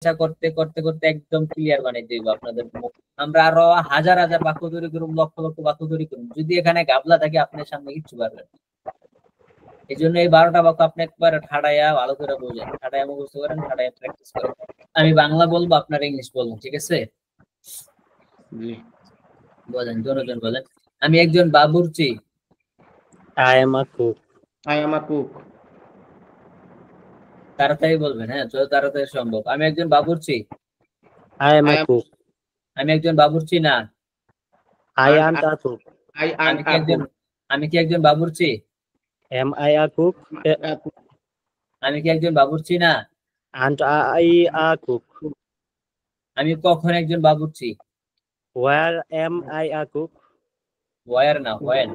করতে করতে করতে একদম ক্লিয়ার বানিয়ে দিব আপনাদের মুখ। আমরা আরো হাজার হাজার বাক্য তৈরি করুন, লক্ষ লক্ষ বাক্য তৈরি করুন, যদি এখানে গাবলা থাকে আপনার সামনে কিচ্ছু পারবেন না। এই জন্য এই 12টা বাক্য আপনি একবার ঠাড়াইয়া ভালো করে বোঝেন, ঠাড়াইয়া মুখস্থ করেন, ঠাড়াইয়া প্র্যাকটিস করেন। আমি বাংলা বলবো, আপনার ইংলিশ বলবেন, ঠিক আছে? বলেন, দুজন বলেন। আমি একজন বাবুর্চি। I am a cook. I am a cook. তাড়াতাড়ি বলবেন, হ্যাঁ, যত তাড়াতাড়ি সম্ভব। আমি একজন বাবুর্চি। I am a cook. আমি একজন বাবুর্চি না। I am a cook. I am a cook. আমি কি একজন বাবুর্চি? Am I a cook? আমি কি একজন বাবুর্চি না? And I a cook. আমি কখন একজন বাবুর্চি? Where am I a cook? Where না, হোয়েন।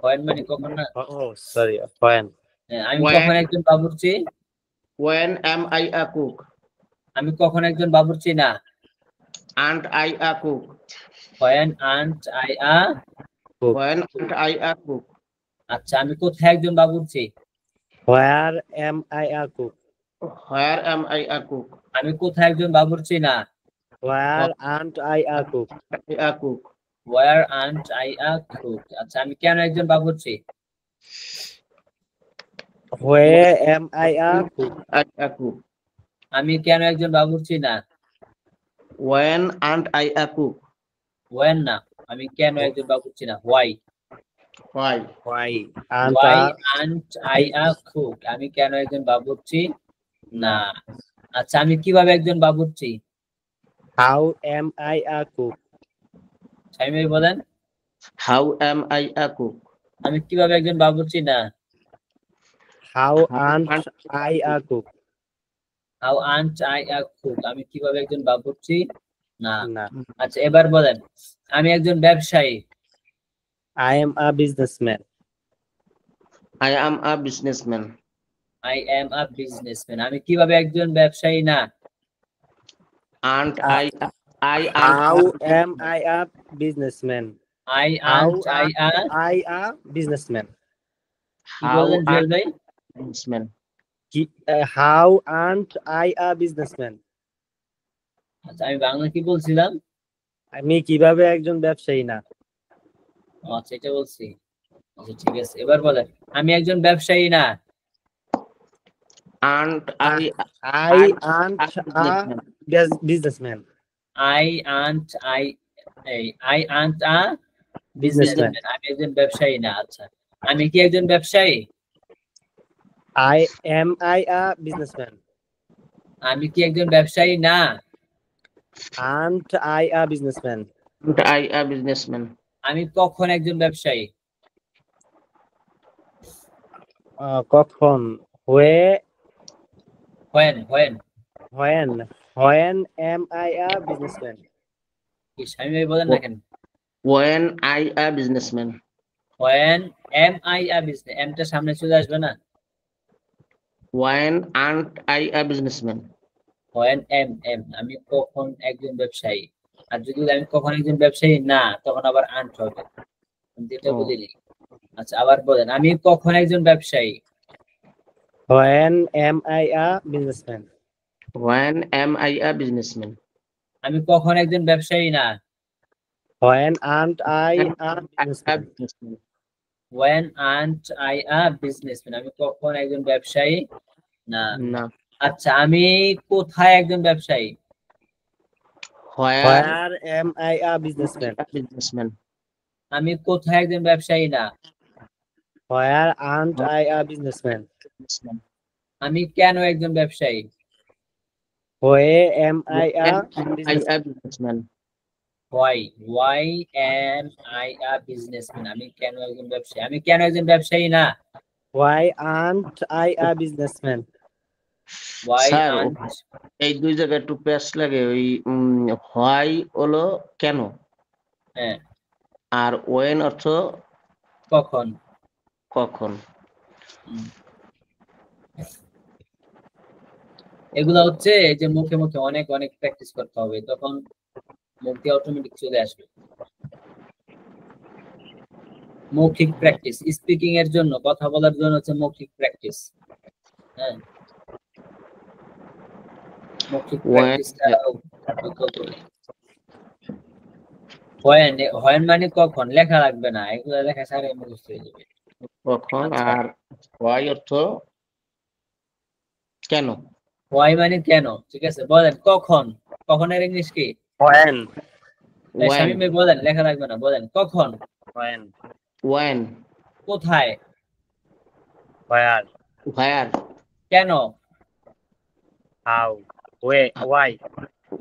হোয়েন মানে কখন না? Oh, sorry. When? আমি কখন একজন বাবুর্চি? When am I a cook? আমি কখন একজন বাবুর্চি না? And I a cook. When and I a cook. When and I a cook. আচ্ছা, আমি কোথায় একজন বাবুর্চি? Where am I a cook? Where am I a cook? আমি কোথায় একজন বাবুর্চি না? Where aren't I a cook? I a cook. Where aren't I a cook? আচ্ছা, আমি কেন একজন বাবুর্চি? Where am I a cook? I a cook. আমি কেন একজন বাবুর্চি না? When and I a cook. When না, আমি কেন একজন বাবুর্চি না? Why? Why? Why Why aren't I a cook? আমি কেন একজন বাবুর্চি না? আচ্ছা, আমি কিভাবে একজন বাবুর্চি? How am I a cook? সাইমি ভাই বলেন। How am I a cook? আমি কিভাবে একজন বাবুর্চি না? How aren't I a cook? How aren't I a cook? আমি কিভাবে একজন বাবুর্চি না? না। আচ্ছা, এবার বলেন, আমি একজন ব্যবসায়ী। I am a businessman. I am a businessman. I am a businessman. আমি কিভাবে একজন ব্যবসায়ী না? And How am I a businessman? I aren't I a I a businessman. কি বললেন জুয়েল ভাই? businessman. How aren't I a businessman? আচ্ছা, আমি বাংলা কি বলছিলাম? আমি কিভাবে একজন ব্যবসায়ী না? আচ্ছা, এটা বলছি। আচ্ছা, ঠিক আছে, এবার বলেন, আমি একজন ব্যবসায়ী না। And I aren't a businessman. I aren't a businessman. আমি একজন ব্যবসায়ী না। আচ্ছা, আমি কি একজন ব্যবসায়ী? Am I a businessman? আমি কি একজন ব্যবসায়ী না? Aren't I a businessman? and I a businessman. আমি কখন একজন ব্যবসায়ী? কখন? When am I a businessman? কি স্বামী ভাই বলেন না কেন? When I a businessman. When am I a business? am টা সামনে চলে আসবে না? When aren't I a businessman. When am আমি কখন একজন ব্যবসায়ী। আর যদি আমি কখন একজন ব্যবসায়ী না, তখন আবার আন্ট হবে। এটা বুঝিনি। আচ্ছা, আবার বলেন, আমি কখন একজন ব্যবসায়ী? When am I a businessman? When am I a businessman. আমি কখন একজন ব্যবসায়ী না? When aren't I a businessman? When aren't I a businessman? আমি কখন একজন ব্যবসায়ী না? আচ্ছা, আমি কোথায় একজন ব্যবসায়ী? Where am I a businessman? আমি কোথায় একজন ব্যবসায়ী না? Where aren't I a businessman? আমি কেন একজন ব্যবসায়ী? Where am I a businessman? Why am I a businessman? আমি কেন একজন ব্যবসায়ী? আমি কেন একজন ব্যবসায়ী না? Why aren't I a businessman? Why aren't এই দুই জায়গায় একটু প্যাচ লাগে। ওই why হলো কেন, হ্যাঁ, আর when অর্থ কখন। এগুলা হচ্ছে এই যে মুখে মুখে অনেক অনেক প্র্যাকটিস করতে হবে, তখন মুখ দিয়ে অটোমেটিক চলে আসবে। মৌখিক প্র্যাকটিস, স্পিকিং এর জন্য, কথা বলার জন্য হচ্ছে মৌখিক প্র্যাকটিস। হ্যাঁ, মৌখিক when প্র্যাকটিসটা দ্রুত করি। when when মানে কখন, লেখা লাগবে না, এগুলো লেখা সারে মুখস্থ হয়ে যাবে। কখন, আচ্ছা। আর why অর্থ কেন। why মানে কেন, ঠিক আছে, বলেন কখন, কখনের ইংলিশ কি? when শামীম ভাই বলেন, লেখা লাগবে না, বলেন কখন, when কোথায়, where where কেন, how where why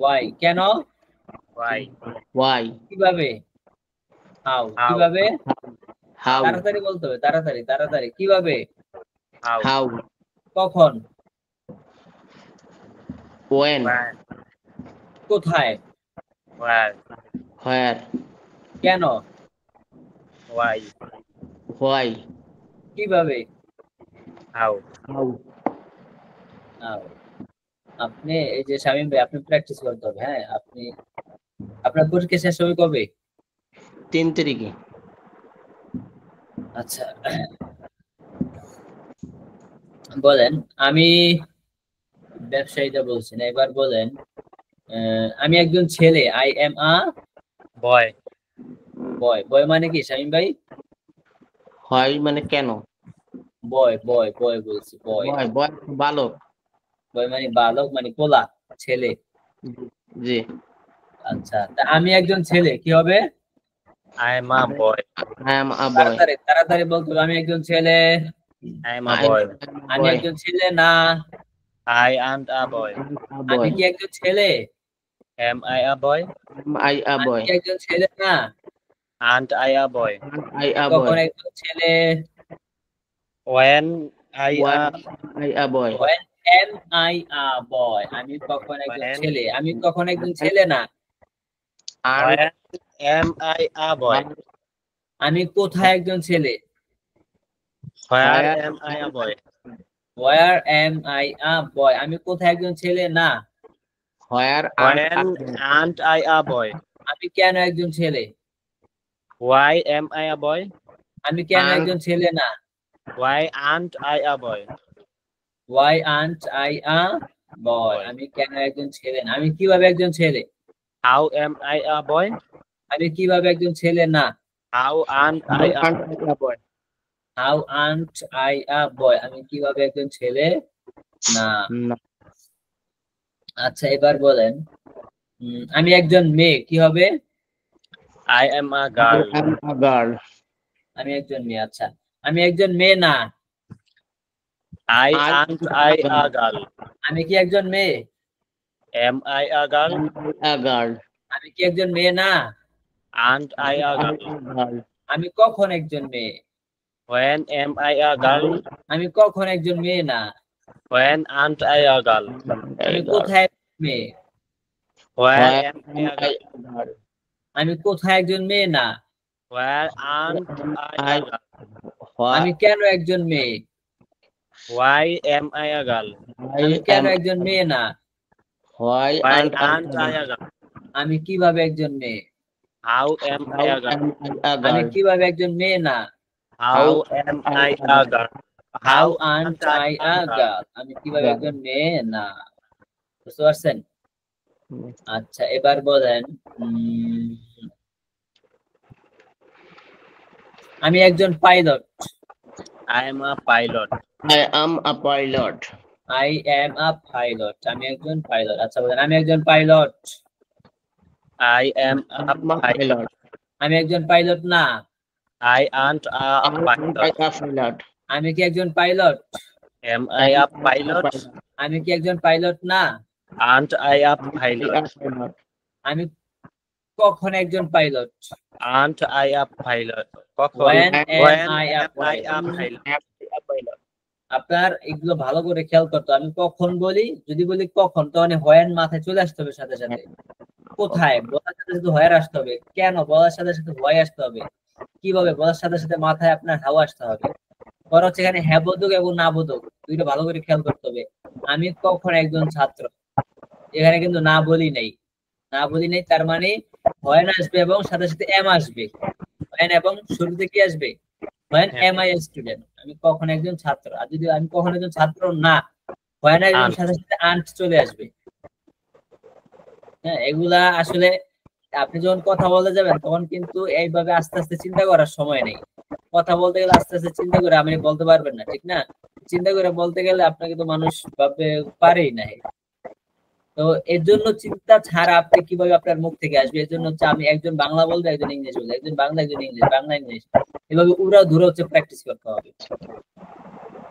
why কেন, why কিভাবে, how How. কিভাবে, how তাড়াতাড়ি বলতে হবে, তাড়াতাড়ি তাড়াতাড়ি, কিভাবে, how কখন, when কোথায়, where কেন, why why কিভাবে, how how how। আপনি এই যে শামীম ভাই, আপনি প্র্যাকটিস করতে হবে, হ্যাঁ। আপনি, আপনার পরীক্ষা শেষ হবে কবে? 3 তারিখে। আচ্ছা, বলেন আমি ব্যবসায়ীটা বলছি না, এবার বলেন আমি একজন ছেলে, আই এম আ boy বয়। বয় মানে কি শামীম ভাই? হয় মানে কেন। বয় বয় বয় বলছি, বয়। বয় বয় বালক। বয় মানে বালক, মানে পোলা, ছেলে। জি। আচ্ছা, তা আমি একজন ছেলে, কি হবে? I am a boy I am a boy তাড়াতাড়ি তাড়াতাড়ি বলতে হবে, আমি একজন ছেলে। I am a boy আমি একজন ছেলে না। I am a boy আমি কি একজন ছেলে? am I a boy I a আমি boy কি একজন ছেলে না? and I a boy I a কখন boy একজন ছেলে? when I a When I a boy when am I a boy? আমি কখন একজন when ছেলে? আমি কখন একজন ছেলে না। and when am I a boy আমি কোথায় একজন ছেলে? where am I a boy where am I a boy? আমি কোথায় একজন ছেলে না। where when and aren't I a boy আমি কেন একজন ছেলে? why am I a boy আমি কেন and একজন ছেলে না। why aren't I a boy why aren't I a boy? আমি কেন একজন ছেলে না। আমি কিভাবে একজন ছেলে? how am I a boy আমি কিভাবে একজন ছেলে না। how aren't I a boy how aren't I a boy? আমি কিভাবে একজন ছেলে না। না। আচ্ছা, এবার বলেন আমি একজন মেয়ে, কি হবে? I am a girl I am a girl আমি একজন মেয়ে। আচ্ছা, আমি একজন মেয়ে না। I aren't I a girl আমি কি একজন মেয়ে? am I a girl a girl আমি কি একজন মেয়ে না। aren't I a girl girl আমি কখন একজন মেয়ে? when am I a girl আমি কখন একজন মেয়ে না। when aren't I a girl আমি কোথায় মেয়ে? where am I a girl আমি কোথায় একজন মেয়ে না। where aren't I a girl আমি কেন একজন মেয়ে? why am I a girl আমি কেন একজন মেয়ে না। why why aren't aren't I a girl আমি কিভাবে একজন মেয়ে? how am I a girl আমি কিভাবে একজন মেয়ে না। how am I a girl how aren't I a girl? আমি কিভাবে একজন মেয়ে না। বুঝতে পারছেন? আচ্ছা, এবার বলেন আমি একজন pilot. I am a pilot I am a pilot I am a pilot. আমি একজন পাইলট। আচ্ছা, বলেন আমি একজন pilot. I am a pilot আমি একজন পাইলট না। I aren't a pilot আমি কি একজন pilot? am I a pilot আমি কি একজন পাইলট না। aren't I a pilot আমি কখন একজন pilot? aren't I a pilot when when am I a am I a pilot? pilot আপনার এগুলো ভালো করে খেয়াল করতে হবে। আমি কখন বলি, যদি বলি কখন, তখন when মাথায় চলে আসতে হবে সাথে সাথে। কোথায় বলার সাথে সাথে where আসতে হবে। কেন বলার সাথে সাথে why আসতে হবে। কিভাবে বলার সাথে সাথে মাথায় আপনার how আসতে হবে। পরে হচ্ছে এখানে হ্যাঁ বোধক এবং না বোধক দুইটা ভালো করে খেয়াল করতে হবে। আমি কখন একজন ছাত্র, এখানে কিন্তু না বলি নাই, না বলি নাই, তার মানে when আসবে এবং সাথে সাথে am আসবে। when এবং শুরুতে কি আসবে? when am I a student? আমি কখন একজন ছাত্র। আর যদি আমি কখন একজন ছাত্র না, when আসবে সাথে সাথে aren't চলে আসবে। হ্যাঁ, এগুলা আসলে আপনি যখন কথা বলতে যাবেন তখন কিন্তু এইভাবে আস্তে আস্তে চিন্তা করার সময় নেই। কথা বলতে গেলে আস্তে আস্তে চিন্তা করে আপনি বলতে পারবেন না, ঠিক না? চিন্তা করে বলতে গেলে আপনাকে তো মানুষ ভাববে পারেই না। তো এর জন্য চিন্তা ছাড়া আপনি কিভাবে আপনার মুখ থেকে আসবে, এর জন্য হচ্ছে আমি একজন বাংলা বলবো, একজন ইংলিশ বলবো, একজন বাংলা, একজন ইংলিশ, বাংলা ইংলিশ, এভাবে উড়া ধরে হচ্ছে প্র্যাকটিস করতে হবে।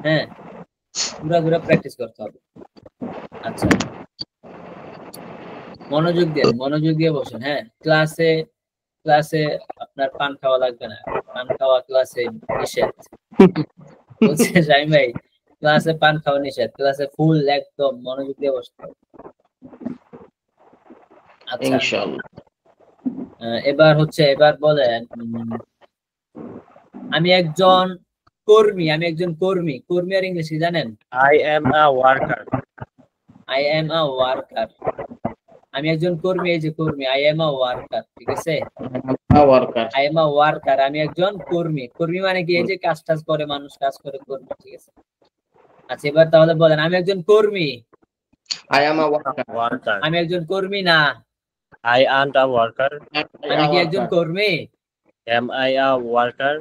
হ্যাঁ, উড়া ধরে প্র্যাকটিস করতে হবে। আচ্ছা, মনোযোগ দিয়ে বসেন। হ্যাঁ, ক্লাসে আপনার পান খাওয়া লাগবে না, পান খাওয়া ক্লাসে নিষেধ। বলছে শাহিম ভাই, ক্লাসে পান খাওয়া নিষেধ, ক্লাসে ফুল একদম মনোযোগ দিয়ে বসতে হবে। আচ্ছা, ইনশাআল্লাহ। এবার বলেন, আমি একজন কর্মী আর ইংলিশে জানেন? I am a worker. I am a worker. আমি একজন কর্মী, এই যে কর্মী, আই এম আ ওয়ার্কার, ঠিক আছে? Worker. I am a worker, আমি একজন কর্মী। কর্মী মানে কি? এই যে কাজ টাজ করে, মানুষ কাজ করে, কর্মী, ঠিক আছে? আচ্ছা, এবার তাহলে বলেন, আমি একজন কর্মী। I am a worker. Worker. আমি একজন কর্মী না। I am a worker. আমি কি একজন কর্মী? Am I a worker?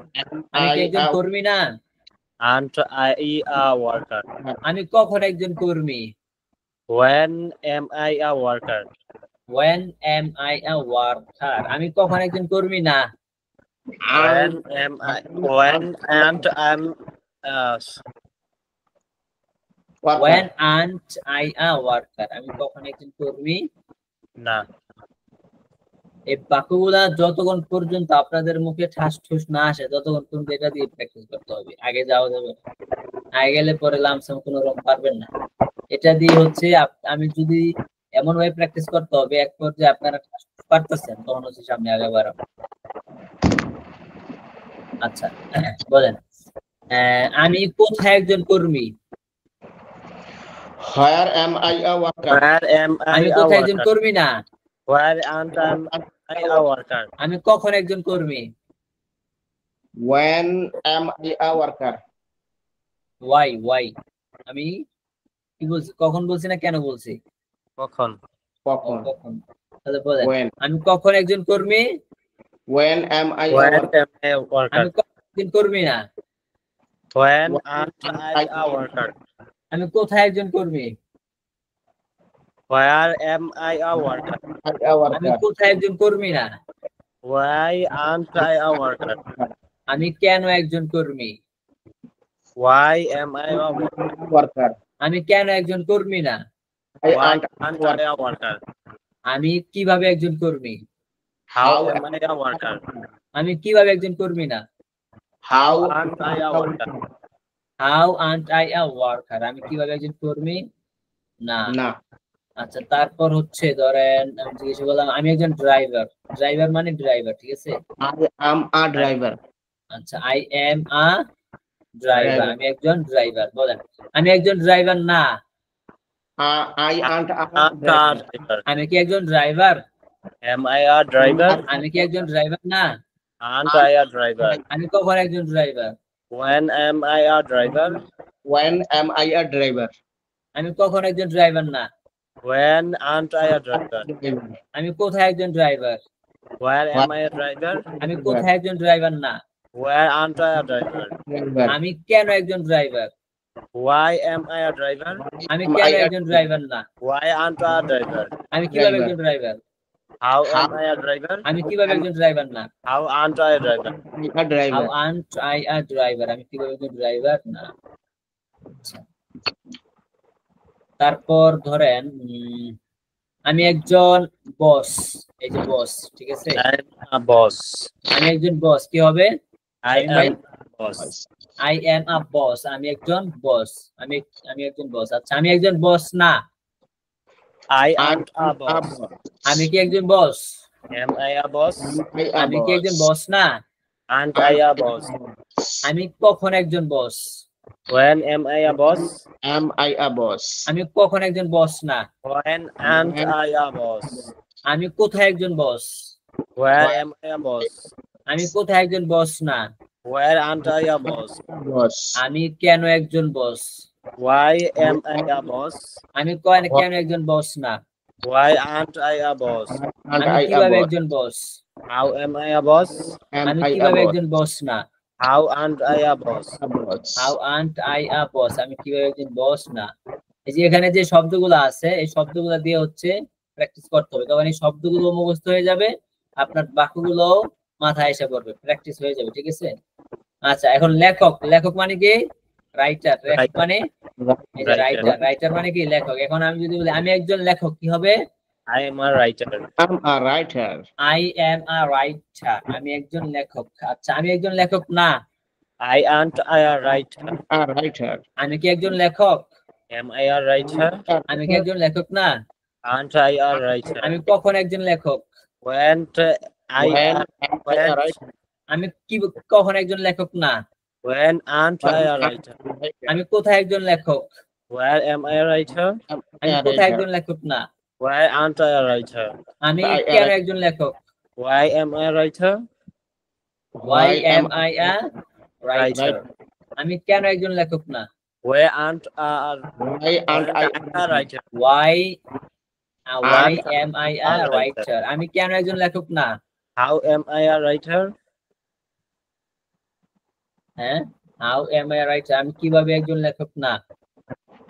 আমি কি একজন কর্মী না? And I a worker. আমি কখন একজন কর্মী? When am I a worker? When am I a worker? আমি কখন একজন কর্মী না? When and I'm When aren't I a worker? আমি কখন একজন কর্মী না। এই বাক্যগুলা যতক্ষণ পর্যন্ত আপনাদের মুখে ঠাস ঠুস না আসে ততক্ষণ পর্যন্ত এটা দিয়ে প্র্যাকটিস করতে হবে। আগে যাওয়া যাবে না, আগে গেলে পরে লামসাম কোনো রকম পারবেন না। এটা দিয়ে হচ্ছে আমি যদি এমন ভাবে প্র্যাকটিস করতে হবে এক পর্যায়ে আপনারা পারতেছেন, তখন হচ্ছে সামনে আগে বাড়াবো। আচ্ছা, বলেন, আমি কোথায় একজন কর্মী? Where am I a worker? Where am I আমি a কোথায় একজন worker? কর্মী না? Where am I a worker? আমি কখন একজন কর্মী? When am I a worker? Why? আমি কি বলছি? কখন বলছি না কেন বলছি? কখন? কখন? কখন। তাহলে বলেন, When. আমি কখন একজন কর্মী? When am I a When worker? am I a worker? আমি কখন একজন কর্মী না? When am I a worker? আমি কোথায় একজন কর্মী? Where am I a worker? I a আমি worker. কোথায় একজন কর্মী না? Why aren't I a worker? আমি কেন একজন কর্মী? Why am I a worker? Worker. আমি কেন একজন কর্মী না? I Why aren't aren't worker. I a worker? আমি কিভাবে একজন কর্মী? How am I a worker? আমি কিভাবে একজন কর্মী না? How Aren't I a worker? How aren't I a worker? আমি কিভাবে একজন কর্মী না? না। আচ্ছা, তারপর হচ্ছে ধরেন আমি জিজ্ঞেস করলাম, আমি একজন ড্রাইভার মানে ড্রাইভার, ঠিক আছে? I am a driver. আচ্ছা, আই এম আ ড্রাইভার, আমি একজন ড্রাইভার। বলেন, আমি একজন ড্রাইভার না। I aren't a Aren't a driver. driver. আমি কি একজন driver? Am I a driver? আমি কি একজন ড্রাইভার না? Aren't I a driver? আমি কখন একজন driver? When am I a driver? When am I a driver? আমি কখন একজন ড্রাইভার না? When aren't I a driver? আমি কোথায় একজন driver? Where am I a driver? আমি কোথায় একজন ড্রাইভার না? Where aren't I a driver? Driver. আমি কেন একজন driver? Why am I a driver? আমি কেন একজন ড্রাইভার না? Why aren't I a driver? আমি কিভাবে একজন driver? How am I a driver? আমি কিভাবে একজন ড্রাইভার না? How aren't I a driver? A driver. How aren't I a driver? আমি কিভাবে একজন ড্রাইভার না? আচ্ছা। তারপর ধরেন আমি একজন বস, এই যে বস, ঠিক আছে? I am a boss. আমি একজন বস, কি হবে? I am a boss. I am a boss. আমি একজন বস। আমি একজন বস। আচ্ছা, আমি একজন বস না। I aren't a boss. আমি কি একজন বস? Am I a boss? আমি কি একজন বস না? Aren't I a boss? আমি কখন একজন বস? When am I a boss? Am I a boss? আমি কখন একজন বস না? When aren't I a boss? আমি কোথায় একজন বস? Where am I a boss? আমি কোথায় একজন বস না? Where aren't I a boss? Boss. আমি কেন একজন বস? Why am I a boss? আমি কেন একজন বস না? Why aren't I a boss? And আমি I a কিভাবে boss. একজন বস? How am I a boss? Am আমি I a কিভাবে boss? একজন বস না? How aren't I a boss? A boss. How aren't I a boss? আমি কিভাবে একজন বস না? এই যে এখানে যে শব্দগুলো আছে এই শব্দগুলো দিয়ে হচ্ছে প্র্যাকটিস করতে হবে, তখন এই শব্দগুলো মুখস্থ হয়ে যাবে, আপনার বাক্যগুলো মাথায় এসে পড়বে, প্র্যাকটিস হয়ে যাবে, ঠিক আছে? আচ্ছা, এখন লেখক, লেখক মানে কি? রাইটার। লেখক মানে এই যে রাইটার, রাইটার মানে কি? লেখক। এখন আমি যদি বলি আমি একজন লেখক, কি হবে? I am a writer. I'm a writer. I am a writer, আমি একজন লেখক। আচ্ছা, আমি একজন লেখক না, I aren't I a writer. A writer. আমি কি একজন লেখক? Am I a writer? আমি কি একজন লেখক না? Aren't I a writer? আমি কখন একজন লেখক? When I When am, am I a when, writer? আমি কি কখন একজন লেখক না? when aren't I a writer? আমি কোথায় একজন লেখক? Where am I a writer? আমি কোথায় একজন লেখক না? Why aren't I a writer? আমি কেন একজন লেখক? Why am I a writer? Why am I a writer? আমি কেন একজন লেখক না? Why aren't Why aren't I a writer? Why am I a writer? আমি কেন একজন লেখক না? How am I a writer? হ্যাঁ, How am I a writer? আমি কিভাবে একজন লেখক না?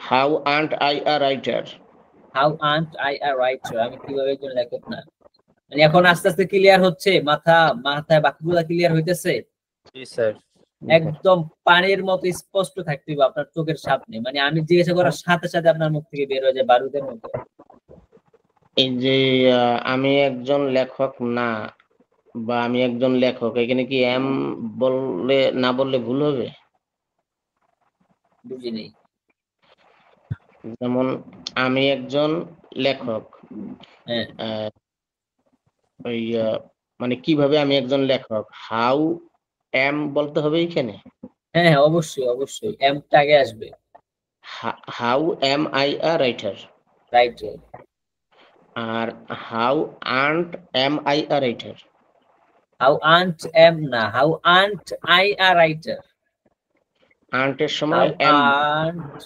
How aren't I a writer? How aren't I a writer? আমি কিভাবে একজন লেখক না? মানে এখন আস্তে আস্তে ক্লিয়ার হচ্ছে, মাথায় বাক্যগুলো ক্লিয়ার হইতেছে, Yes, sir. একদম পানির মতো স্পষ্ট থাকতে হবে আপনার চোখের সামনে, মানে আমি জিজ্ঞাসা করার সাথে সাথে আপনার মুখ থেকে বের হয়ে যায় বারুদের মতো। এই যে আমি একজন লেখক না বা আমি একজন লেখক, এখানে কি এম বললে না বললে ভুল হবে? বুঝিনি। যেমন আমি একজন লেখক, হ্যাঁ, ওই মানে কিভাবে আমি একজন লেখক, হাউ এম বলতে হবে এখানে। হ্যাঁ, হ্যাঁ, অবশ্যই অবশ্যই এমটা আগে আসবে। How am I a writer, right. আর how aren't am I a writer. How aren't am না, how aren't I a writer. আন্টের সময় এম, আন্ট,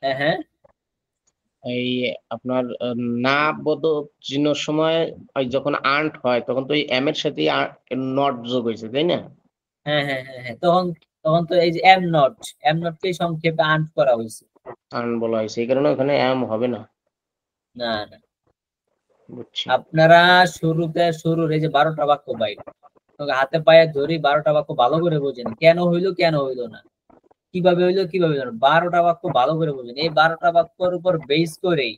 হ্যাঁ, এই আপনার না বোধক চিহ্নের সময় ওই যখন আন্ট হয় তখন তো ওই এম এর সাথে নট যোগ হয়েছে, তাই না? হ্যাঁ, হ্যাঁ, হ্যাঁ, হ্যাঁ, তখন তো এই যে এম নট কে সংক্ষেপে আন্ট করা হয়েছে। আন্ট বলা হয়েছে, এই কারণে ওখানে এম হবে না। না না, বুঝছি। আপনারা শুরুর এই যে 12টা বাক্য বাইর হাতে পায়ে ধরি, 12টা বাক্য ভালো করে বোঝেন, কেন হইলো না, কিভাবে হইলো 12টা বাক্য ভালো করে বোঝেন। এই 12টা বাক্যের উপর বেস করেই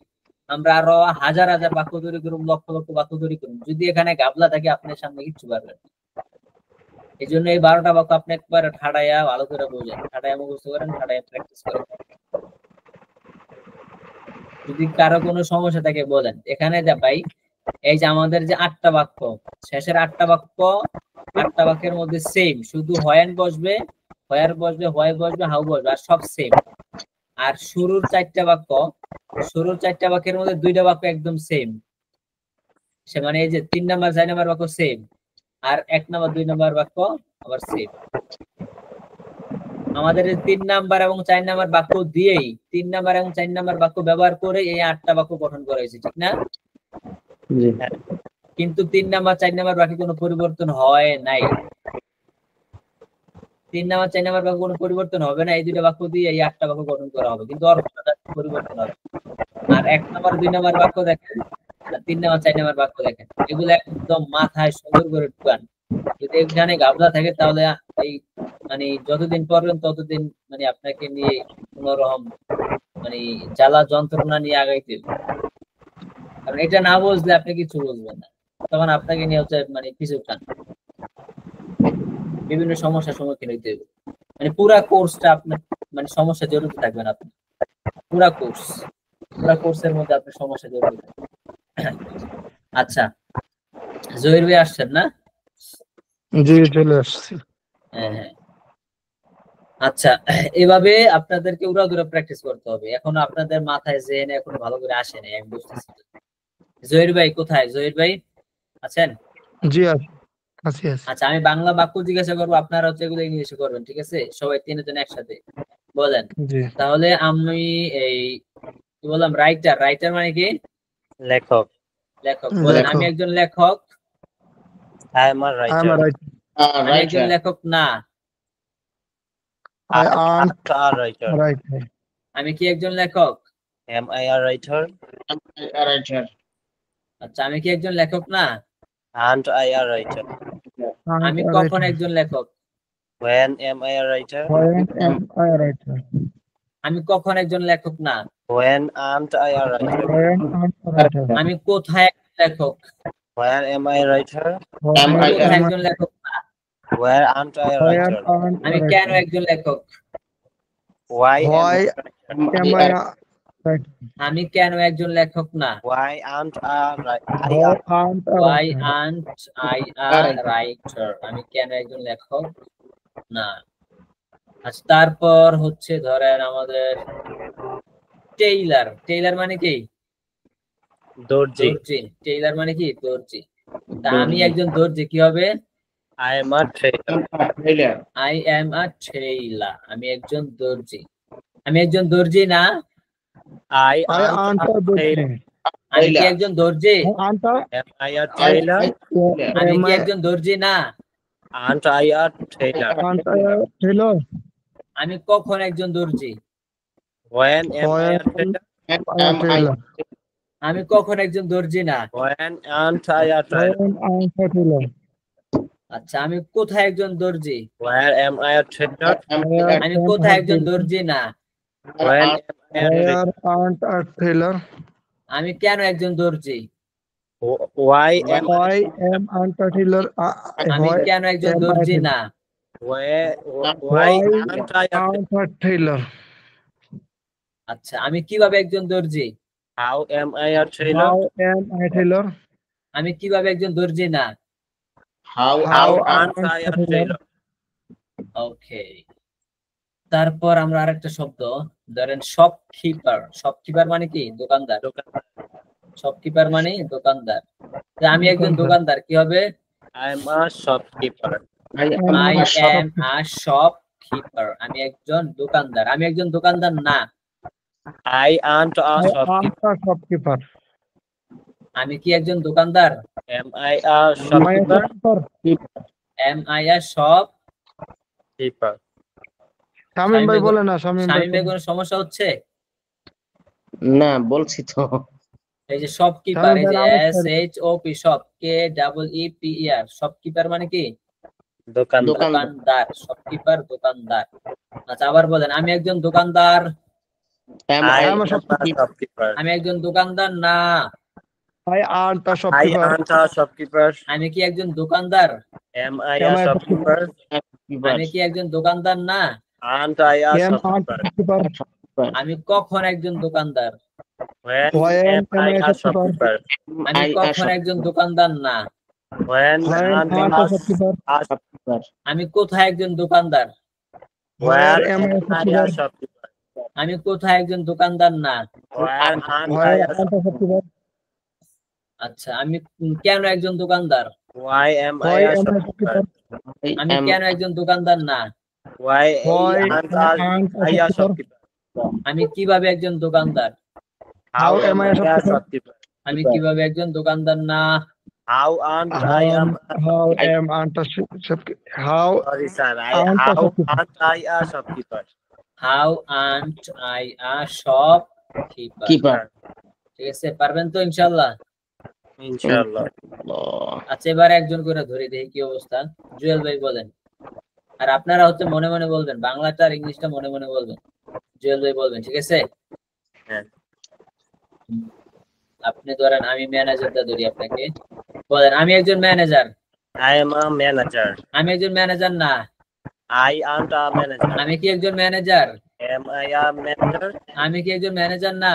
আমরা আরো হাজার হাজার বাক্য তৈরি করুন, লক্ষ লক্ষ বাক্য তৈরি করুন। যদি এখানে গাবলা থাকে আপনার সামনে কিচ্ছু পারবেন। এই জন্য এই 12টা বাক্য আপনি একবার ঠাড়াইয়া ভালো করে বোঝেন, ঠাড়াইয়া মুখস্থ করেন, ঠাড়াইয়া প্র্যাকটিস করেন। যদি কারো কোনো সমস্যা থাকে বলেন। এখানে যা ভাই, এই যে আমাদের যে 8টা বাক্য, শেষের 8টা বাক্যের মধ্যে সেম, শুধু হয়ান বসবে, হয়ার বসবে, হয় বসবে, হাউ বসবে, আর সব সেম। আর শুরুর 4টা বাক্যের মধ্যে 2টা বাক্য একদম সেম, সে মানে এই যে 3 নাম্বার 4 নাম্বার বাক্য সেম, আর 1 নাম্বার 2 নাম্বার বাক্য আবার সেম। আমাদের 3 নাম্বার এবং 4 নাম্বার বাক্য দিয়েই 3 নাম্বার এবং 4 নাম্বার বাক্য ব্যবহার করে এই 8টা বাক্য গঠন করা হয়েছে, ঠিক না? কিন্তু 3 নাম্বার 4 নাম্বার বাক্যে কোনো পরিবর্তন হয় নাই। 3 নাম্বার 4 নাম্বার বাক্য কোনো পরিবর্তন হবে না, এই দুইটা বাক্য দিয়ে এই 8টা বাক্য গঠন করা হবে, কিন্তু অর্থটা পরিবর্তন হবে। আর 1 নাম্বার 2 নাম্বার বাক্য দেখেন, আর 3 নাম্বার 4 নাম্বার বাক্য দেখেন, এগুলো একদম মাথায় সুন্দর করে ঢুকান। যদি এখানে গাবলা থাকে তাহলে এই মানে যতদিন পড়বেন ততদিন মানে আপনাকে নিয়ে কোনো রকম মানে জ্বালা যন্ত্রণা নিয়ে আগাইতে, কারণ এটা না বুঝলে আপনি কিছু বুঝবেন না, তখন আপনাকে নিয়ে হচ্ছে মানে পিছু টান, বিভিন্ন সমস্যার সম্মুখীন হইতে হবে। মানে পুরা কোর্সটা আপনার মানে সমস্যা জড়িত থাকবেন আপনি, পুরা কোর্সের মধ্যে আপনার সমস্যা জড়িত থাকবে। আচ্ছা, জহির ভাই আসছেন না? জি, চলে আসছি। হ্যাঁ হ্যাঁ, আচ্ছা, এভাবে আপনাদেরকে উড়াধুরা প্র্যাকটিস করতে হবে। এখন আপনাদের মাথায় জেনে এখন ভালো করে আসে নাই, আমি বুঝতেছি। জহির ভাই কোথায়? জহির ভাই আছেন? জি আছি। আচ্ছা, আমি বাংলা বাক্য জিজ্ঞাসা করবো, আপনারা হচ্ছে এগুলো ইংলিশে করবেন, ঠিক আছে? সবাই 3 জন একসাথে বলেন। জি, তাহলে আমি এই কি বললাম, রাইটার মানে কি? লেখক। লেখক বলেন আমি লেখক। একজন লেখক। I am a I am writer. a writer. আমি একজন writer. লেখক না। I I aren't aren't a writer. a writer. আমি কি একজন লেখক? Am I a writer? Am I a writer? আচ্ছা আমি কি একজন লেখক না? Aren't I a writer? Aren't আমি a কখন writer. একজন লেখক? When am I a writer? When am I a writer? আমি কখন একজন লেখক না? When aren't I a writer? When aren't a writer? আমি কোথায় একজন লেখক? Where am I a writer? Am আমি I কোথায় a একজন লেখক না? Where aren't I a When writer? aren't a আমি কেন writer? একজন লেখক? Why am I Why a writer? am am I I a a writer? আমি কেন একজন লেখক না? Why aren't I Why a aren't a Why writer? aren't I a writer? আমি কেন একজন লেখক না? আচ্ছা তারপর হচ্ছে ধরেন আমাদের টেইলার। টেইলার মানে কি? দর্জি? দর্জি। টেইলার মানে কি? দর্জি। তা আমি একজন দর্জি কি হবে? I am a tailor. tailor? I am a tailor. আমি একজন দর্জি। আমি একজন দর্জি না? I I aren't aren't a a tailor. writer. আমি কি Tailor. একজন দর্জি? I aren't a Am I a tailor? আমি am কি I একজন দর্জি না? Aren't I a tailor? aren't I a tailor? আমি কখন একজন দর্জি? When am I a When tailor? am I a tailor? আমি কখন একজন দর্জি না? When aren't I a tailor? When aren't I a tailor? আচ্ছা আমি কোথায় একজন দর্জি? Where am I a tailor? আমি কোথায় একজন দর্জি না? When am I a tailor? Where aren't a tailor? আমি কেন একজন দর্জি? Why am I? Why am aren't a tailor? আমি Why কেন একজন am I a দর্জি tailor? না? Why aren't I a tailor? aren't a tailor? আচ্ছা আমি কিভাবে একজন দর্জি? How am I a tailor? How am I a tailor? আমি কিভাবে একজন দর্জি না? How How aren't aren't I a tailor? ওকে। তারপর আমরা আরেকটা শব্দ ধরেন শপকিপার। শপকিপার মানে কি? দোকানদার। শপকিপার মানে দোকানদার। তা আমি একজন দোকানদার কি হবে? I am a shopkeeper. I am a shopkeeper. আমি একজন দোকানদার। আমি একজন দোকানদার না। I aren't a I shopkeeper. aren't a shopkeeper. আমি কি একজন দোকানদার? Am I a Am I a shopkeeper? shopkeeper? Am I a shopkeeper? Shamim ভাই বলে না, শামীম ভাই শামীম ভাই কোনো সমস্যা হচ্ছে? না বলছি তো। এই যে শপকিপার, এই যে SHOP শপ KEEPER শপকিপার মানে কি? দোকানদার। দোকানদার। শপকিপার দোকানদার। আচ্ছা আবার বলেন আমি একজন দোকানদার। Am I I am a a shopkeeper? shopkeeper. আমি একজন দোকানদার না। I aren't a I shopkeeper. aren't a shopkeeper. আমি কি একজন দোকানদার? Am I Am a I a shopkeeper? আমি কি একজন দোকানদার না? Aren't I a Am aren't a shopkeeper? shopkeeper. আমি কখন একজন দোকানদার? When When am I a shopkeeper? আমি কখন একজন দোকানদার না? When When aren't aren't I a shopkeeper. a shopkeeper? আমি কোথায় একজন দোকানদার? Where am I a am I a shopkeeper? আমি কোথায় একজন দোকানদার না? Where aren't I Why a aren't a shopkeeper? আচ্ছা আমি কেন একজন দোকানদার? Why am I Why a am I a shopkeeper? shopkeeper? আমি কেন একজন দোকানদার না? Why Why aren't aren't I a a shopkeeper? আমি কিভাবে একজন দোকানদার? How am I a shopkeeper? আমি কিভাবে একজন দোকানদার না? How aren't I a How am aren't a shopkeeper? How sorry sir, aren't a how shopkeeper? aren't I a shopkeeper? How aren't I a shopkeeper? Keeper. ঠিক আছে পারবেন তো ইনশাআল্লাহ? Inshallah. আচ্ছা এবার একজন করে ধরে দেখি কি অবস্থা। জুয়েল ভাই বলেন। আর আপনারা হচ্ছে মনে মনে বলবেন, বাংলাটা আর ইংলিশটা মনে মনে বলবেন। জুয়েল ভাই বলবেন, ঠিক আছে? হ্যাঁ। আপনি ধরেন আমি ম্যানেজারটা ধরি আপনাকে। বলেন আমি একজন manager. I am a manager. আমি একজন ম্যানেজার না। I aren't a manager. আমি কি একজন manager? Am I a manager? আমি কি একজন ম্যানেজার না?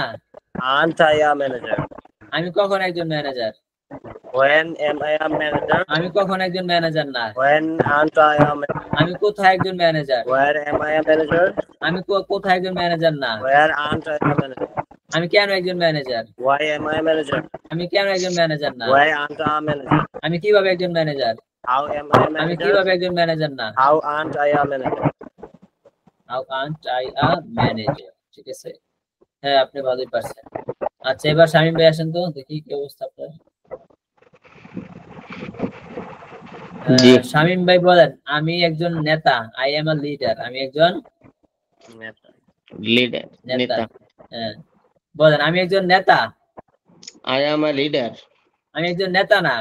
Aren't I a manager? আমি কখন একজন manager? When am I a manager? আমি কখন একজন ম্যানেজার না? When aren't I a manager? আমি কোথায় একজন manager? Where am I a manager? আমি কোথায় একজন ম্যানেজার না? Where aren't I a manager? আমি কেন একজন manager? Why am I a manager? আমি কেন একজন ম্যানেজার না? Why aren't I a manager? আমি কিভাবে একজন manager? How am I a আমি manager? কিভাবে একজন ম্যানেজার না? How aren't I a manager? How aren't I a manager? ঠিক আছে, হ্যাঁ আপনি ভালোই পারছেন। আচ্ছা এবার শামীম ভাই আসেন তো দেখি কি অবস্থা আপনার। জি শামীম ভাই বলেন আমি একজন নেতা, আই এম আ লিডার, আমি একজন লিডার নেতা। নেতা হ্যাঁ বলেন আমি একজন নেতা, আই এম আ লিডার আমি একজন নেতা না,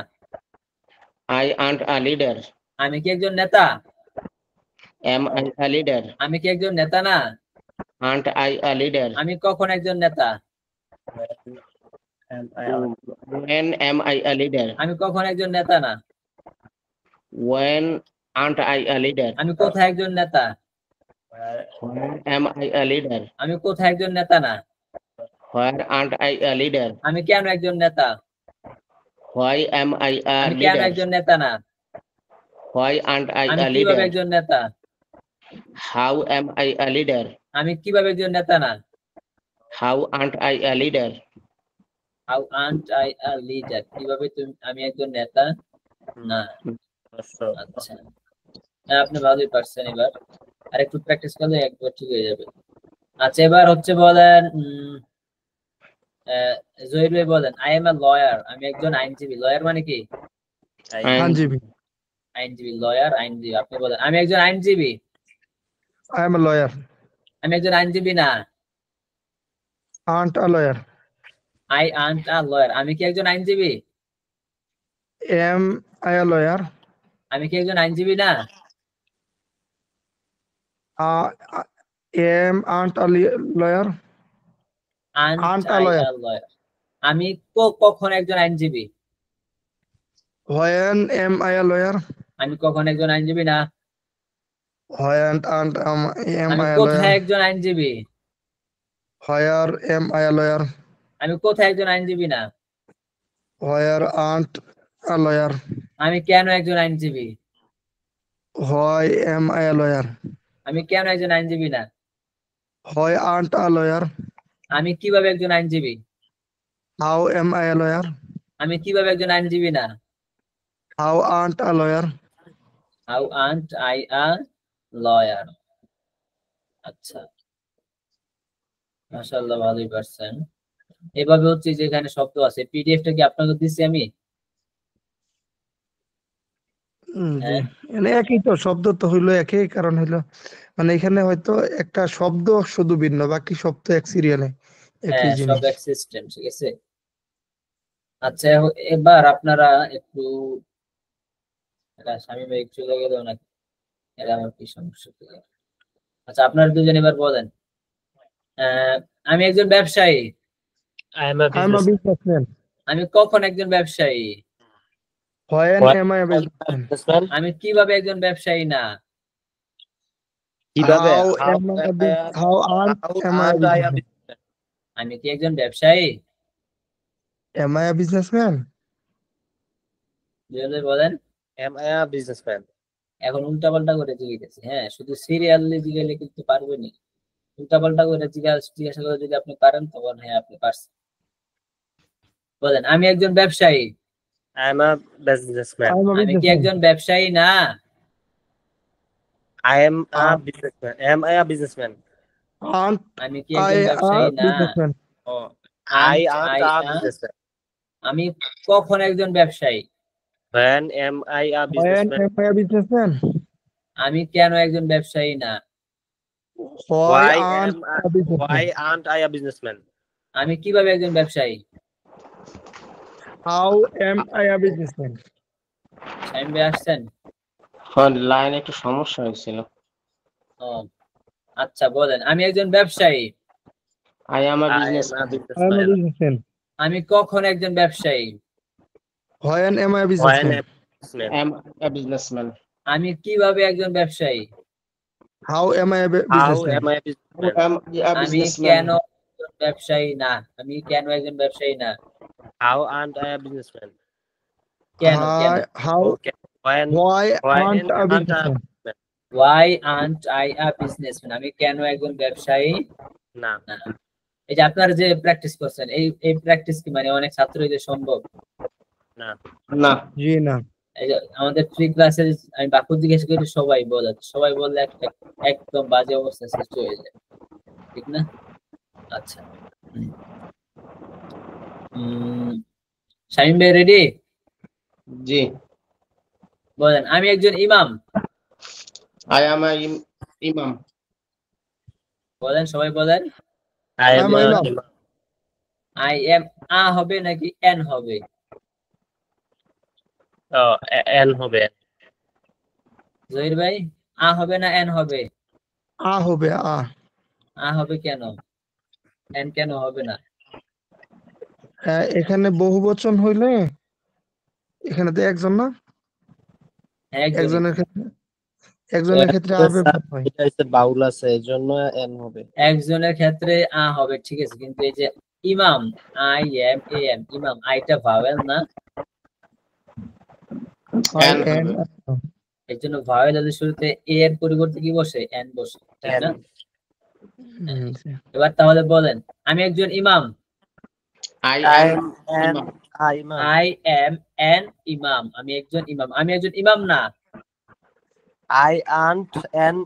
আই আন্ট আ লিডার আমি কি একজন নেতা, এম আই আ লিডার আমি কি একজন নেতা না, আন্ট আই আ লিডার আমি কখন একজন নেতা, when am I a leader আমি কখন একজন নেতা না, when aren't I a leader আমি কোথায় একজন নেতা, when am I a leader আমি কোথায় একজন নেতা না, where aren't I a leader আমি কেন একজন নেতা, why am I a আমি কেন leader একজন নেতা না, why aren't I আমি a কিভাবে leader একজন নেতা, how am I a leader আমি কিভাবে একজন নেতা না, how aren't I a leader how aren't I a leader, কিভাবে আমি একজন নেতা না। আচ্ছা হ্যাঁ আপনি ভালোই পারছেন, এবার আর একটু প্র্যাকটিস করলে একবার ঠিক হয়ে যাবে। আচ্ছা এবার হচ্ছে বলেন জহির ভাই বলেন আই এম আ লয়ার, আমি একজন আইনজীবী, লয়ার মানে কি আইনজীবী। আইনজীবী, লয়ার আইনজীবী। আপনি বলেন আমি একজন আইনজীবী, I am a lawyer. আমি একজন আইনজীবী না, Aren't a lawyer. I aren't a lawyer, আমি কি একজন আইনজীবী, Am I a lawyer? আমি কি একজন আইনজীবী না, Am aren't a lawyer. Aunt Aren't a I lawyer. A lawyer, আমি কখন একজন আইনজীবী, When am I a lawyer? আমি কখন একজন আইনজীবী না, When aren't am আমি I a কোথায় lawyer? একজন আইনজীবী, Where am I a lawyer? আমি কোথায় একজন আইনজীবী না, Where aren't a lawyer? আমি কেন একজন আইনজীবী, Why am I a lawyer? আমি কেন একজন আইনজীবী না, Why aren't a lawyer? আমি কিভাবে একজন আইনজীবী, How am I a lawyer? আমি কিভাবে একজন আইনজীবী না, How aren't a lawyer? How aren't I a lawyer. আচ্ছা মাশাআল্লাহ ভালোই পারছেন। এভাবে হচ্ছে যেখানে শব্দ আছে, পিডিএফটা কি আপনাকে দিচ্ছি আমি? জি মানে একই তো, শব্দ তো হইলো একই, কারণ হইলো মানে এখানে হয়তো একটা শব্দ শুধু ভিন্ন, বাকি সব তো এক সিরিয়ালে একই হ্যাঁ সব জিনিস। এক সিস্টেম, ঠিক আছে। আচ্ছা এবার আপনারা একটু, স্বামী ভাই চলে গেল নাকি, এরা আমার কি সমস্যা ছিল? আচ্ছা আপনারা দুজন এবার বলেন আমি একজন ব্যবসায়ী, I am a I am a businessman. আমি কখন একজন ব্যবসায়ী, When What? am I a businessman? businessman. আমি কিভাবে একজন ব্যবসায়ী না, কিভাবে? How am I a how aren't am I a businessman? আমি কি একজন ব্যবসায়ী, Am I a businessman? দুজনে বলেন। Am I a businessman? এখন উল্টাপাল্টা করে জিজ্ঞেস, হ্যাঁ শুধু সিরিয়ালি জিজ্ঞেলে কিন্তু পারবেনি, উল্টাপাল্টা করে জিজ্ঞাসা করে যদি আপনি পারেন তখন হ্যাঁ আপনি পারছেন। বলেন আমি একজন ব্যবসায়ী, I am a businessman. I am a আমি কি businessman. একজন ব্যবসায়ী না, I am a businessman. Am I a businessman? Aren't আমি কি I একজন a ব্যবসায়ী না, businessman? Oh, I Aren't am I a a- businessman. আমি কখন একজন ব্যবসায়ী, When am I a When businessman? am I a businessman? আমি কেন একজন ব্যবসায়ী না, Why Why aren't am I I? a businessman? Why aren't I a businessman? আমি কিভাবে একজন ব্যবসায়ী, How am I a businessman? Shamim ভাই আসছেন? লাইন একটু সমস্যা হয়েছিল ও আচ্ছা বলেন আমি একজন ব্যবসায়ী, I am a I business am a I am a businessman. businessman. আমি কখন একজন ব্যবসায়ী, When am I a When businessman? am I a businessman? am a businessman আমি কিভাবে একজন ব্যবসায়ী, How am I a How businessman? am I a businessman? am a আমি businessman কেন একজন ব্যবসায়ী না, আমি কেন একজন ব্যবসায়ী না, How aren't I a businessman? কেন কেন, How Okay. When why aren't a aren't I a businessman? businessman? why aren't I a businessman, আমি কেন একজন ব্যবসায়ী না। না। এই যে আপনারা যে প্র্যাকটিস করছেন, এই প্র্যাকটিস কি মানে অনেক ছাত্রদের সম্ভব? না। না জি না। এই যে আমাদের ফ্রি ক্লাসে আমি বাক্য জিজ্ঞেস করি সবাই বলে, সবাই বললে একদম বাজে অবস্থা সৃষ্টি হয়ে যায়, ঠিক না? আচ্ছা শামীম ভাই রেডি? জি। বলেন, আমি একজন ইমাম। আই এম আই ইমাম। বলেন, সবাই বলেন। I am I'm a imam. imam. I am a হবে নাকি এন হবে? N হবে। জহির ভাই, আ হবে না এন হবে? হবে আ হবে কেন? এন কেন হবে না? এখানে বহু বচন হইলে এখানে তো একজন না, হ্যাঁ, একজনই। একজনের ক্ষেত্রে আবে ভাগ হয়। এটা হচ্ছে বাউল আছে, এই জন্য N হবে। একজনের ক্ষেত্রে আ হবে, ঠিক আছে, কিন্তু এই যে ইমাম, আই এম এ এম, ইমাম, আইটা ভাওয়েল না, এন হবে। এই জন্য ভাওয়েল এর শুরুতে এ এর পরিবর্তে কি বসে? এন বসে, ঠিক না? এবার তাহলে বলেন, আমি একজন ইমাম। আই I এম am ইমাম। an imam. I am N imam, আমি একজন ইমাম। আমি একজন ইমাম না। I aren't an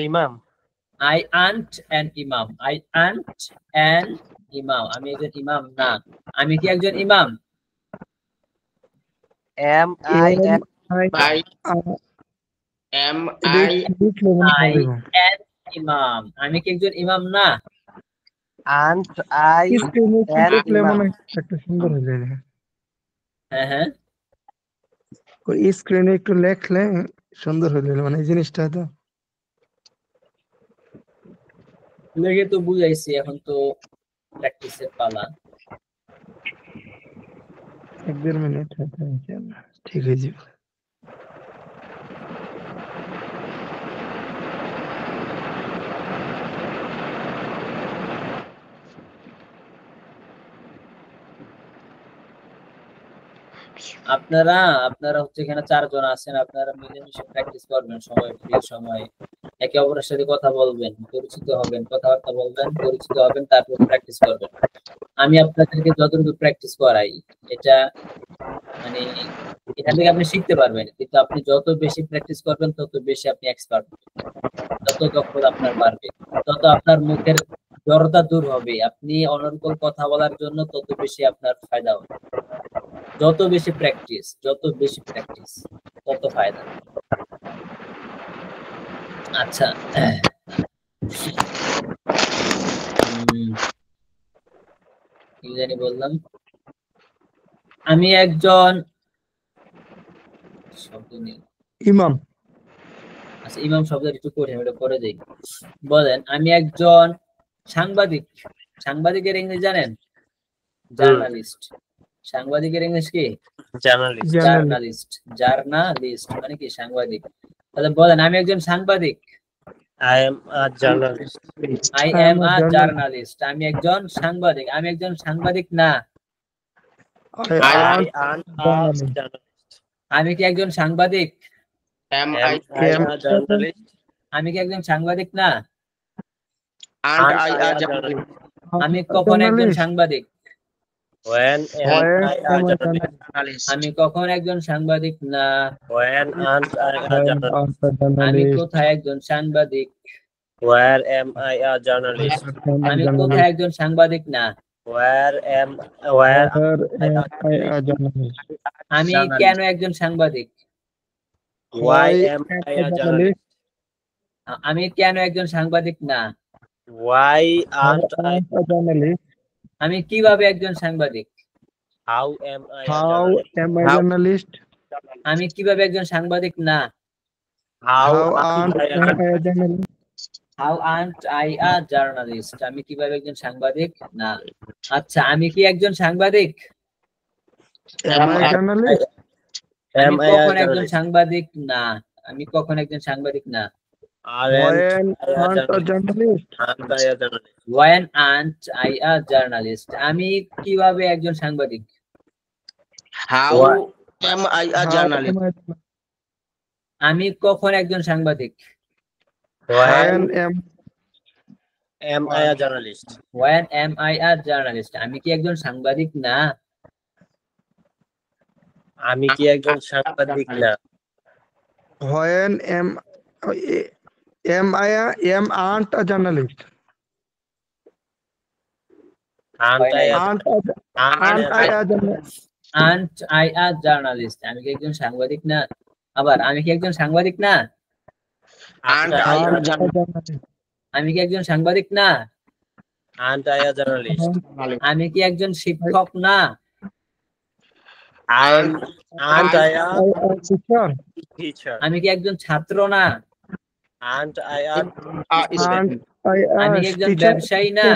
imam. I aren't an imam, I aren't an imam, আমি একজন ইমাম না। আমি কি একজন ইমাম? Am I an I am I I N imam, আমি কি একজন ইমাম না? aren't I স্ক্রিনে একটু an লিখলে মনে imam? হয় একটা সুন্দর হয়ে যায়। হ্যাঁ হ্যাঁ, ওই স্ক্রিনে একটু লেখলে সুন্দর হয়ে যায়, মানে এই জিনিসটা তো লেগে তো বুঝাইছি, এখন তো প্র্যাকটিসের পালা। 1-1.5 মিনিট হয়তো ইনশাআল্লাহ ঠিক হয়ে যাবে। আপনারা আপনারা হচ্ছে এখানে 4 জন আছেন, আপনারা মিলেমিশে প্র্যাকটিস করবেন, সময় ফ্রি সময় একে অপরের সাথে কথা বলবেন, পরিচিত হবেন, কথাবার্তা বলবেন, পরিচিত হবেন, তারপর প্র্যাকটিস করবেন। আমি আপনাদেরকে যতটুকু প্র্যাকটিস করাই, এটা মানে এখান থেকে আপনি শিখতে পারবেন, কিন্তু আপনি যত বেশি প্র্যাকটিস করবেন তত বেশি আপনি এক্সপার্ট, তত দক্ষতা আপনার বাড়বে, তত আপনার মুখের জড়তা দূর হবে, আপনি অনর্গল কথা বলার জন্য তত বেশি আপনার ফায়দা হবে। যত বেশি প্র্যাকটিস তত ফায়দা। আচ্ছা, কি জানি বললাম, আমি একজন শব্দ নেই। ইমাম। আচ্ছা, ইমাম শব্দটা একটু কঠিন, ওটা পরে যাই। বলেন, আমি একজন সাংবাদিক। সাংবাদিকের ইংরেজি জানেন? জার্নালিস্ট। সাংবাদিকের ইংলিশ কি? Journalist. জার্নালিস্ট। জার্নালিস্ট মানে কি? সাংবাদিক। তাহলে বলেন, আমি একজন সাংবাদিক। I am a journalist. I am a journalist, আমি একজন সাংবাদিক। আমি একজন সাংবাদিক না। I aren't a journalist. আমি কি একজন সাংবাদিক? M Am I I a journalist? আমি কি একজন সাংবাদিক না? Aunt Aren't I I R a journalist? আমি কখন একজন সাংবাদিক? When am I a journalist? আমি কখন একজন সাংবাদিক না। When aren't I a journalist? আমি কোথায় একজন সাংবাদিক? Where am I a journalist? আমি কোথায় একজন সাংবাদিক না। Where am I a journalist? আমি কেন একজন সাংবাদিক? Why am I a journalist? আমি কেন একজন সাংবাদিক না। Why aren't I a journalist? আমি কিভাবে একজন সাংবাদিক? How am I a How journalist? am I a journalist? আমি কিভাবে একজন সাংবাদিক না। How How aren't aren't I a I journalist? a journalist? How aren't I a journalist, আমি কিভাবে একজন সাংবাদিক না। আচ্ছা, আমি কি একজন সাংবাদিক? Am I a journalist? আমি Am I a কখন একজন journalist? সাংবাদিক না। আমি কখন একজন সাংবাদিক না। Aren't When I a aren't a journalist? journalist? Aren't I a journalist? When aren't I a journalist? আমি কিভাবে একজন সাংবাদিক। How am I a How journalist. am I? আমি কখন একজন সাংবাদিক। When Am I a journalist? When am I a journalist? আমি কি একজন সাংবাদিক না। আমি কি একজন সাংবাদিক না। when aren't a journalist? Aren't I a Aren't and I a journalist. and I a journalist. আমি কি একজন সাংবাদিক না? আবার আমি কি একজন সাংবাদিক না? and I And am a journalist. আমি কি একজন সাংবাদিক না? And I a journalist. আমি কি একজন শিক্ষক না? And I a I a teacher. teacher. আমি কি একজন ছাত্র না? And I a And I আমি a কি একজন teacher. ব্যবসায়ী না?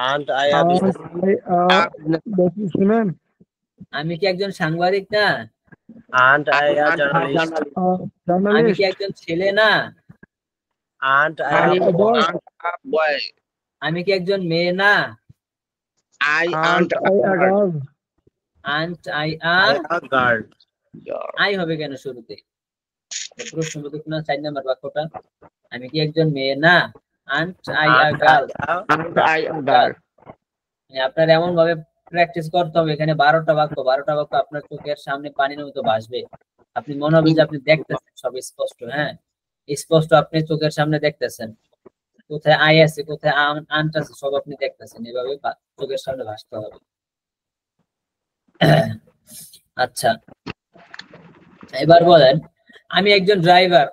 and I a And business. I a businessman. আমি কি একজন সাংবাদিক না? And I a journalist. আমি Journalist. কি একজন ছেলে না? And I And a a boy. boy. আমি কি একজন মেয়ে না? And I a girl. and I a I a girl. I হবে কেন শুরুতে? প্রশ্নবোধক না 4 নাম্বার বাক্যটা? আমি কি একজন মেয়ে না? and I a And girl. And I am girl. আপনার এমন ভাবে প্র্যাকটিস করতে হবে, এখানে 12টা বাক্য আপনার চোখের সামনে পানির মতো ভাসবে। আপনি মনে হবে যে আপনি দেখতেছেন সব স্পষ্ট। হ্যাঁ, স্পষ্ট আপনি চোখের সামনে দেখতেছেন, কোথায় আই আছে কোথায় আন্ট আছে সব আপনি দেখতেছেন, এভাবে চোখের সামনে ভাসতে হবে। আচ্ছা, এবার বলেন, আমি একজন driver.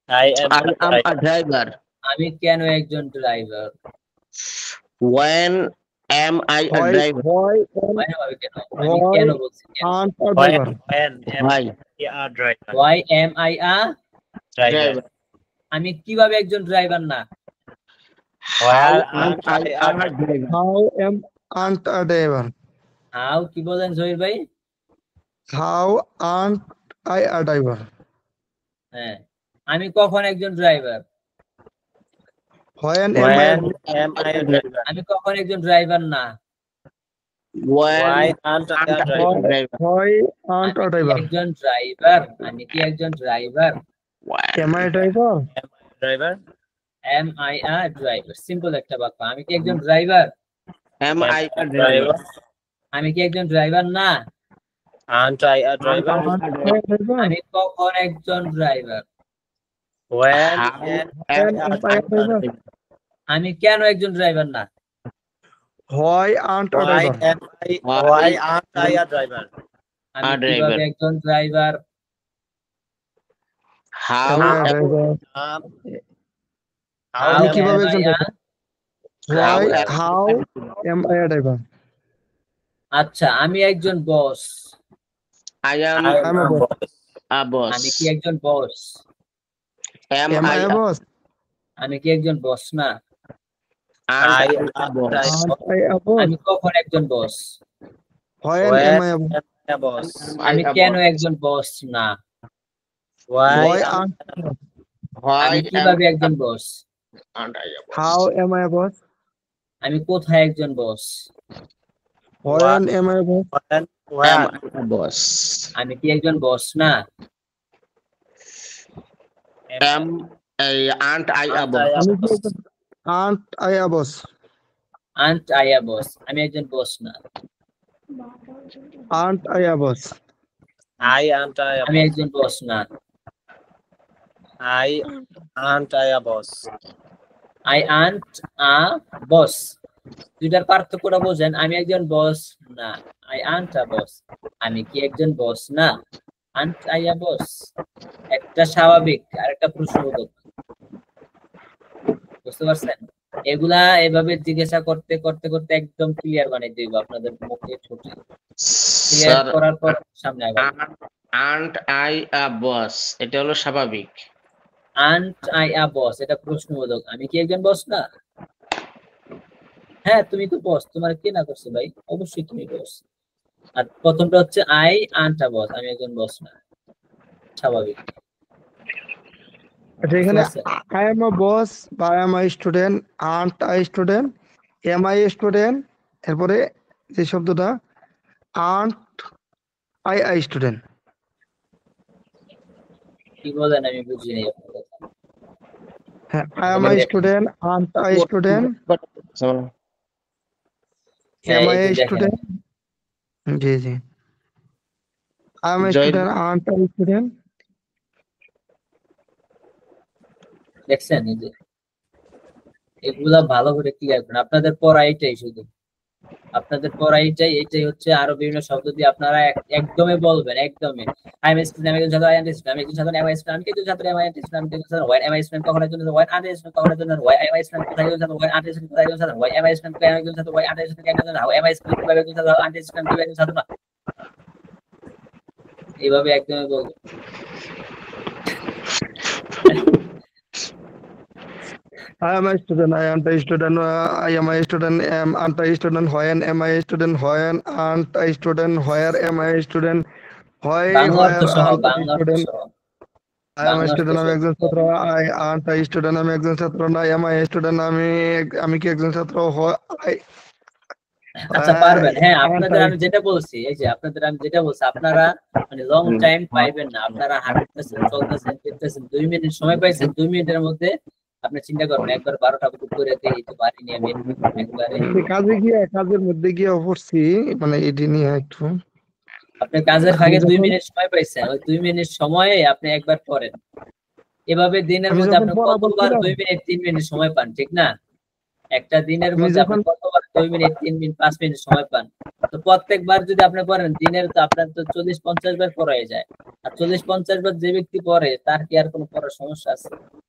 I am I am a driver. আমি কেন একজন driver? When am I a Why? driver? Why? মানে ভাবে কেন? আমি কেন বলছি কেন? And a when driver. am Why? I a driver? Why am I a? Driver. আমি কিভাবে একজন ড্রাইভার না? How am am I I a driver? How am and a driver? How কি বলেন জহির ভাই? How and I a driver? হ্যাঁ, আমি কখন একজন driver? When am I When am I a driver? আমি কখন একজন ড্রাইভার না? When Why aren't I a am I driver? a driver? why and a আমি কি driver? একজন ড্রাইভার? আমি কি একজন driver? Am I a driver? Driver? Am I a driver. Simple একটা বাক্য। আমি কি একজন driver? Am I a driver? Driver? আমি কি একজন ড্রাইভার না? Aren't I a driver? And I a driver? আমি কখন একজন driver? When How am When I am a I a driver? driver? আমি কেন একজন ড্রাইভার না? Why and a Why driver? am I? Why aren't I a driver? আমি A driver. কিভাবে একজন driver? How Am I a am driver? Um, How আমি am কিভাবে am একজন I a? driver? Why? am How am I a driver? আচ্ছা, আমি একজন বস। I am I I'm a am boss. a boss? আমি কি একজন বস? Am Am I I a boss? আমি কি একজন বস না? I a am boss? And I a boss? আমি কখন একজন বস? When When am I a boss? a boss? আমি a কেন boss? একজন বস না? Why Why am and Why আমি am কিভাবে একজন বস? and I a boss? how am I a boss? আমি কোথায় একজন বস? When am I a boss? when Am when I a boss? আমি কি একজন বস না? Am I aren't I a aren't boss? I a আমি কি boss? একজন and I a boss? Aren't I a boss. আমি একজন বস না। And I a boss? I aren't I a আমি boss? একজন বস না। I aren't I a boss? I aren't a boss. দুইটার পার্থক্যটা বোঝেন। আমি একজন বস না। I aren't a boss. আমি কি একজন বস না? Aren't I a boss. একটা স্বাভাবিক আর একটা প্রশ্নবোধক। বুঝতে পারছেন? এগুলা এভাবে জিজ্ঞাসা করতে করতে করতে একদম ক্লিয়ার বানিয়ে দিব আপনাদের মুখে ছুটি। ক্লিয়ার Sir, করার পর সামনে আগাবো। aren't I a boss? এটা হলো স্বাভাবিক। আন্ট আই আ বস, এটা প্রশ্নবোধক। আমি কি একজন বস না? হ্যাঁ, তুমি তো বস। তোমার কে না করছে ভাই? অবশ্যই তুমি বস। আর প্রথমটা হচ্ছে আই আন্ট আ বস, আমি একজন বস না। স্বাভাবিক। আচ্ছা, এখানে I am a boss বা I am a student, aren't I student, am I a student, এরপরে যে শব্দটা aren't I a student? কি বলেন আমি বুঝিনি আপনার কথা। হ্যাঁ, I am a student, aren't I a student, হ্যাঁ, am I এই a যে দেখেন। student? G G, I am a Joy- student, aren't I a student? দেখছেন এই যে এগুলা ভালো করে ক্লিয়ার করেন। আপনাদের পড়া এটাই শুধু আপনাদের পড়া এইটাই হচ্ছে। আরো বিভিন্ন শব্দ দিয়ে আপনারা একদমই বলবেন, একদমই। আই এম স্টুডেন্ট, আমি একজন ছাত্র, আই এম স্টুডেন্ট, আমি একজন ছাত্র, এম আই স্টুডেন্ট, আমি একজন ছাত্র, এম আই স্টুডেন্ট, আমি একজন ছাত্র, হোয়াট এম আই স্টুডেন্ট, কখনো একজন ছাত্র, হোয়াট আর স্টুডেন্ট, কখনো একজন ছাত্র, হোয়াট এম আই স্টুডেন্ট, কোথায় একজন ছাত্র, হোয়াট আর স্টুডেন্ট, কোথায় একজন ছাত্র, হোয়াট এম আই স্টুডেন্ট, কোথায় একজন ছাত্র, হোয়াট আর স্টুডেন্ট, একজন ছাত্র, এম আই স্টুডেন্ট, কিভাবে একজন ছাত্র, আর স্টুডেন্ট, কিভাবে একজন ছাত্র না। এইভাবে একদমই বলবেন। I am a student. I am a student. I am a student. Am and a student. When am I a student? When and a student. Where am I a student? Why? Bangla অর্থ Where সহ, and a Bangla অর্থ student? সহ, I am a Bangla অর্থ student. আমি সহ। একজন ছাত্র। I and a student. আমি একজন ছাত্র না। Am I a student? আমি কি একজন ছাত্র? আচ্ছা পারবেন, হ্যাঁ। and আপনাদের আমি যেটা বলছি, এই যে আপনাদের আমি যেটা বলছি, আপনারা মানে লং টাইম পাইবেন না। আপনারা হাঁটতেছেন, চলতেছেন, ফিরতেছেন, 2 মিনিট সময় পাইছেন, 2 মিনিটের মধ্যে আপনি চিন্তা করবেন, একবার 12টা বুক করে এই তো পারিনি আমি একবারে। কাজের মধ্যে গিয়ে পড়ছি, মানে এটি নিয়ে একটু। আপনি কাজের ফাঁকে 2 যখন- মিনিট সময় পাইছেন, ওই 2 মিনিট সময়ে আপনি একবার পড়েন। এভাবে দিনের আমি মধ্যে যখন আপনি পড়া কতবার বলছিলাম- 2 মিনিট 3 মিনিট সময় পান, ঠিক না? একটা দিনের আমি মধ্যে আপনি যখন- কতবার 2 মিনিট 3 মিনিট 5 মিনিট সময় পান? তো প্রত্যেকবার যদি আপনি পড়েন দিনের, তো আপনার তো 40-50 বার পড়া হয়ে যায়। আর 40-50 বার যে ব্যক্তি পড়ে তার কি আর কোনো পড়ার সমস্যা আছে?